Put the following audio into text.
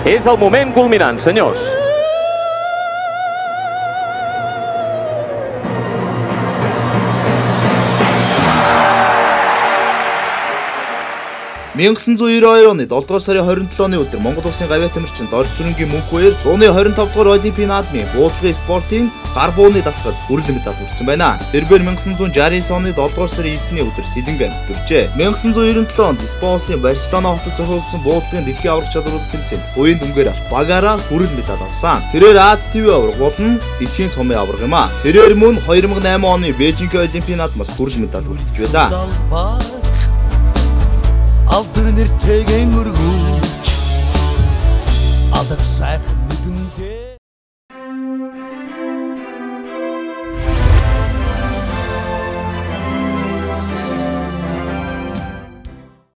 És el moment culminant, senyors. оны 7-р сарын 27-ны өдөр Монгол Улсын гавьяа тамирчин Дорж Сүрэнгийн мөнх үеэр 125-р Олимпийн наадмын буудлын спортын гар бууны дасгад хүрэлэн медаль хүртсэн байна. Тэрээр 1969 оны 7-р сарын 9-ний өдөр Сэлэнг амьдтурчээ. 1997 онд Испани улсын Барселона хотод зохиогдсон буудлын дэлхийн аварга чадварлалт тэмцээнд буян дүнгээр багаараа хүрэлэн медаль авсан. Тэрээр Аз ТV аварга болон дэлхийн цомын аварга юм а. Тэрээр мөн 2008 оны Бээжинг Олимпийн наадмаас хүрэлэн медаль хүртэж байлаа. Алдар нэртэйгэн өргөж алах сайхан нүдэндээ